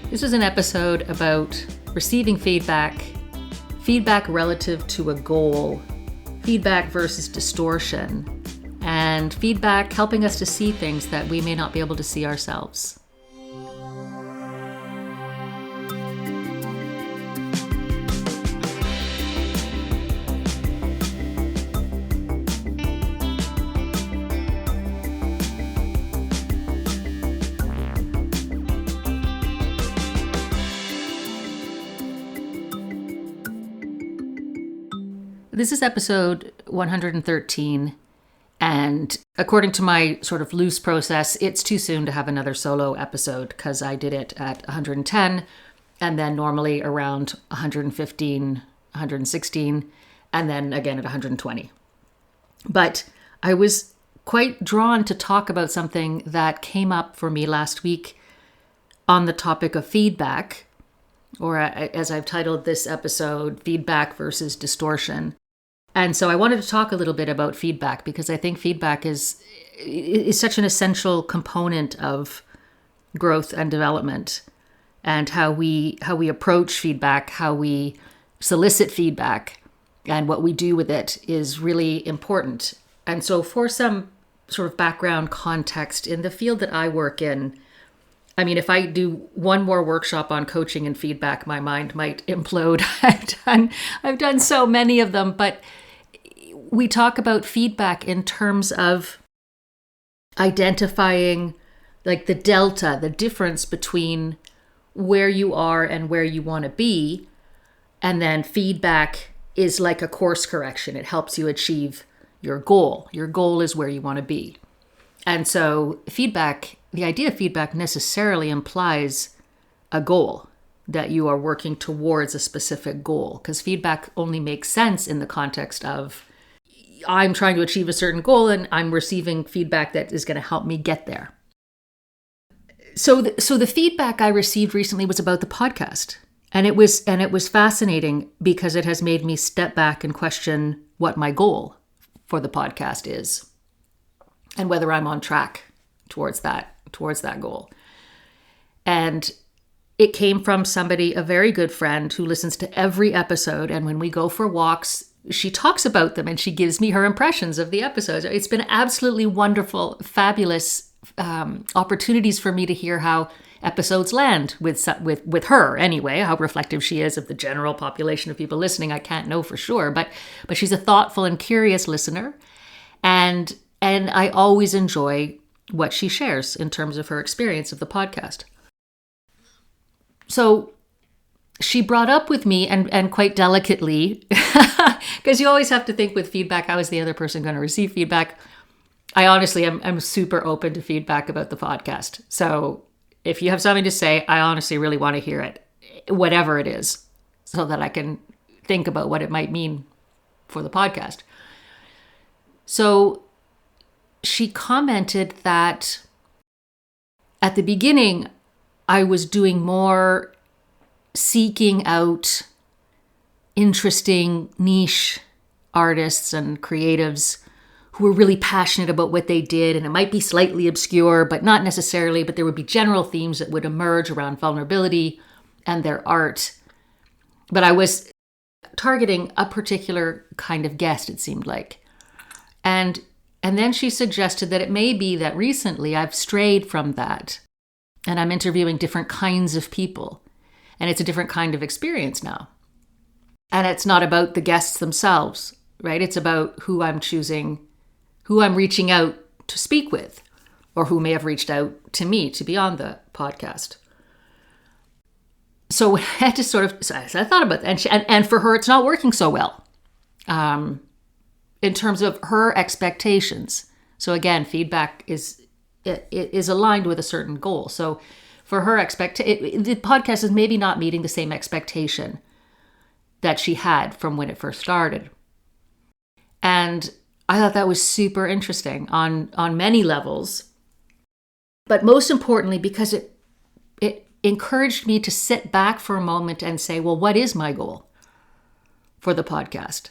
This is an episode about receiving feedback, feedback relative to a goal, feedback versus distortion, and feedback helping us to see things that we may not be able to see ourselves. This is episode 113, and according to my sort of loose process, it's too soon to have another solo episode because I did it at 110, and then normally around 115, 116, and then again at 120. But I was quite drawn to talk about something that came up for me last week on the topic of feedback, or as I've titled this episode, Feedback versus Distortion. And so I wanted to talk a little bit about feedback because I think feedback is such an essential component of growth and development, and how we approach feedback, how we solicit feedback, and what we do with it is really important. And so for some sort of background context in the field that I work in, I mean, if I do one more workshop on coaching and feedback, my mind might implode. I've done so many of them, but we talk about feedback in terms of identifying like the delta, the difference between where you are and where you want to be. And then feedback is like a course correction. It helps you achieve your goal. Your goal is where you want to be. And so feedback, the idea of feedback necessarily implies a goal, that you are working towards a specific goal, because feedback only makes sense in the context of I'm trying to achieve a certain goal and I'm receiving feedback that is going to help me get there. So the feedback I received recently was about the podcast. And it was fascinating because it has made me step back and question what my goal for the podcast is and whether I'm on track towards that goal. And it came from somebody, a very good friend who listens to every episode. And when we go for walks, she talks about them and she gives me her impressions of the episodes. It's been absolutely wonderful, fabulous opportunities for me to hear how episodes land with her anyway, how reflective she is of the general population of people listening. I can't know for sure, but she's a thoughtful and curious listener. And I always enjoy what she shares in terms of her experience of the podcast. So she brought up with me, and quite delicately, because you always have to think with feedback, how is the other person going to receive feedback? I honestly am super open to feedback about the podcast. So if you have something to say, I honestly really want to hear it, whatever it is, so that I can think about what it might mean for the podcast. So she commented that at the beginning, I was doing more seeking out interesting niche artists and creatives who were really passionate about what they did. And it might be slightly obscure, but not necessarily, but there would be general themes that would emerge around vulnerability and their art. But I was targeting a particular kind of guest, it seemed like. And then she suggested that it may be that recently I've strayed from that and I'm interviewing different kinds of people. And it's a different kind of experience now. And it's not about the guests themselves, right? It's about who I'm choosing, who I'm reaching out to speak with, or who may have reached out to me to be on the podcast. So I had to so I thought about that. And for her, it's not working so well in terms of her expectations. So again, feedback is aligned with a certain goal. So for her the podcast is maybe not meeting the same expectation that she had from when it first started. And I thought that was super interesting on many levels, but most importantly, because it encouraged me to sit back for a moment and say, well, what is my goal for the podcast?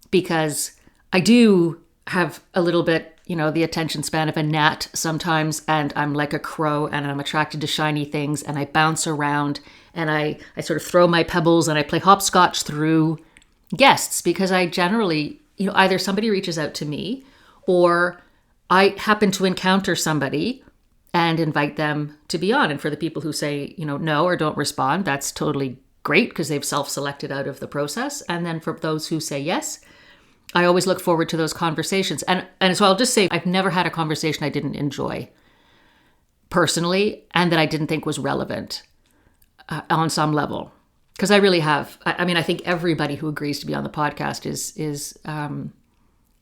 Because I do have a little bit, the attention span of a gnat sometimes, and I'm like a crow, and I'm attracted to shiny things, and I bounce around, and I sort of throw my pebbles, and I play hopscotch through guests, because I generally, either somebody reaches out to me, or I happen to encounter somebody and invite them to be on. And for the people who say, no or don't respond, that's totally great, because they've self-selected out of the process. And then for those who say yes, I always look forward to those conversations. And so I'll just say I've never had a conversation I didn't enjoy personally and that I didn't think was relevant on some level. Because I really have. I think everybody who agrees to be on the podcast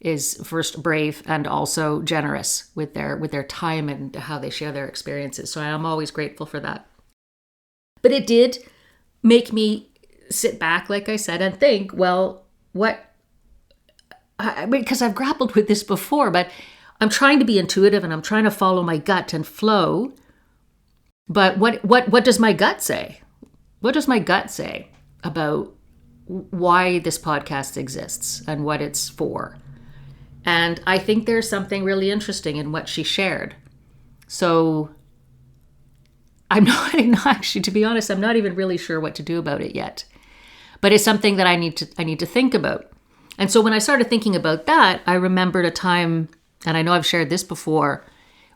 is first brave and also generous with their time and how they share their experiences. So I'm always grateful for that. But it did make me sit back, like I said, and think, well, because I've grappled with this before, but I'm trying to be intuitive and I'm trying to follow my gut and flow. But what does my gut say? What does my gut say about why this podcast exists and what it's for? And I think there's something really interesting in what she shared. So I'm not actually, to be honest, I'm not even really sure what to do about it yet. But it's something that I need to think about. And so when I started thinking about that, I remembered a time, and I know I've shared this before,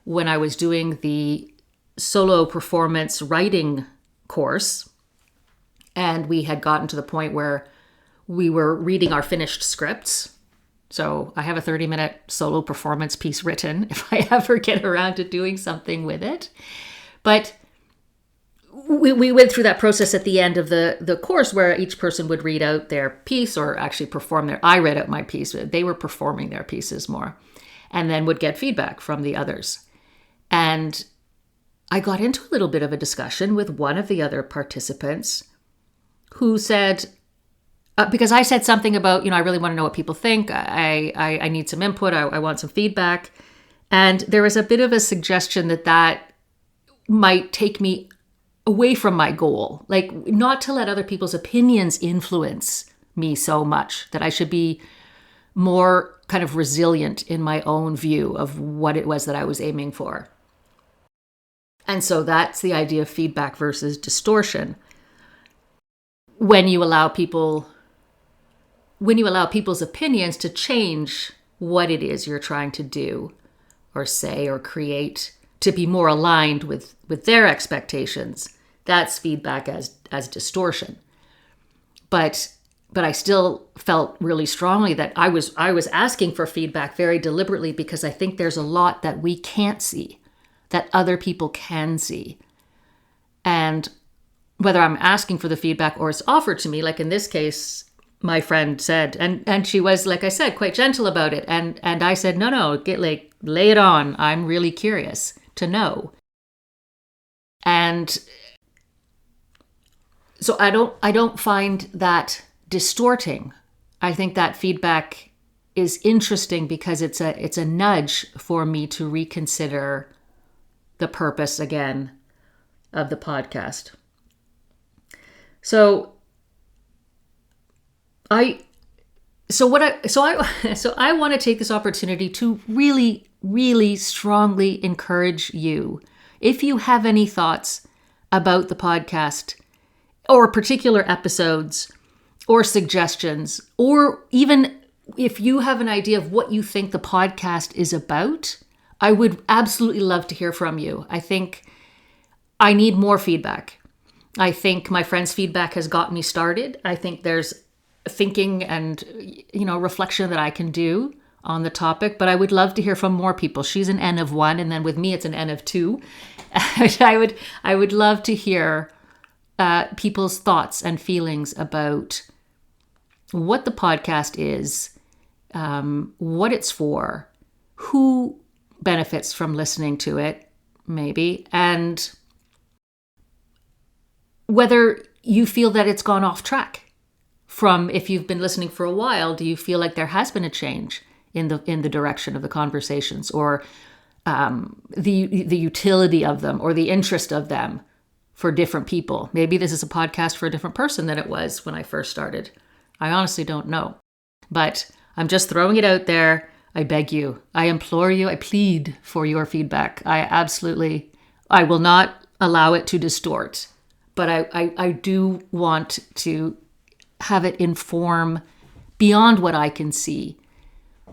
when I was doing the solo performance writing course, and we had gotten to the point where we were reading our finished scripts. So I have a 30-minute solo performance piece written if I ever get around to doing something with it. But we went through that process at the end of the course where each person would read out their piece, or actually I read out my piece. They were performing their pieces more, and then would get feedback from the others. And I got into a little bit of a discussion with one of the other participants who said, because I said something about, I really want to know what people think. I need some input. I want some feedback. And there was a bit of a suggestion that might take me away from my goal, like not to let other people's opinions influence me so much, that I should be more kind of resilient in my own view of what it was that I was aiming for. And so that's the idea of feedback versus distortion. When you allow people's opinions to change what it is you're trying to do or say or create to be more aligned with their expectations, that's feedback as distortion. But I still felt really strongly that I was asking for feedback very deliberately, because I think there's a lot that we can't see, that other people can see. And whether I'm asking for the feedback or it's offered to me, like in this case, my friend said, and she was, like I said, quite gentle about it. And I said, no, lay it on. I'm really curious to know. And so I don't find that distorting. I think that feedback is interesting because it's a nudge for me to reconsider the purpose again of the podcast. So I want to take this opportunity to really, really strongly encourage you. If you have any thoughts about the podcast or particular episodes or suggestions, or even if you have an idea of what you think the podcast is about, I would absolutely love to hear from you. I think I need more feedback. I think my friend's feedback has got me started. I think there's thinking and, reflection that I can do on the topic, but I would love to hear from more people. She's an N of 1, and then with me, it's an N of 2. I would love to hear people's thoughts and feelings about what the podcast is, what it's for, who benefits from listening to it, maybe, and whether you feel that it's gone off track from, if you've been listening for a while, do you feel like there has been a change in the direction of the conversations, or the utility of them, or the interest of them for different people? Maybe this is a podcast for a different person than it was when I first started. I honestly don't know, but I'm just throwing it out there. I beg you, I implore you, I plead for your feedback. I will not allow it to distort, but I do want to have it inform beyond what I can see,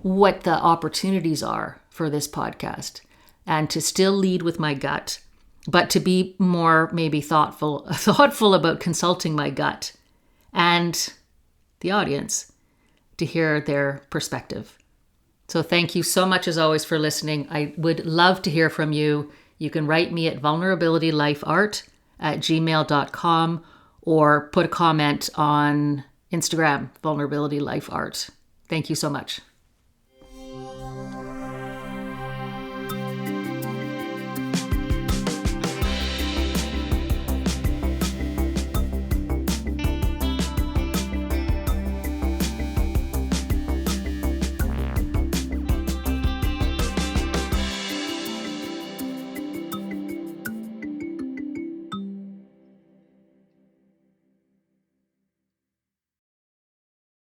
what the opportunities are for this podcast, and to still lead with my gut, but to be more maybe thoughtful about consulting my gut and the audience to hear their perspective. So thank you so much as always for listening. I would love to hear from you. You can write me at vulnerabitylifeart@gmail.com or put a comment on Instagram, vulnerabilitylifeart. Thank you so much.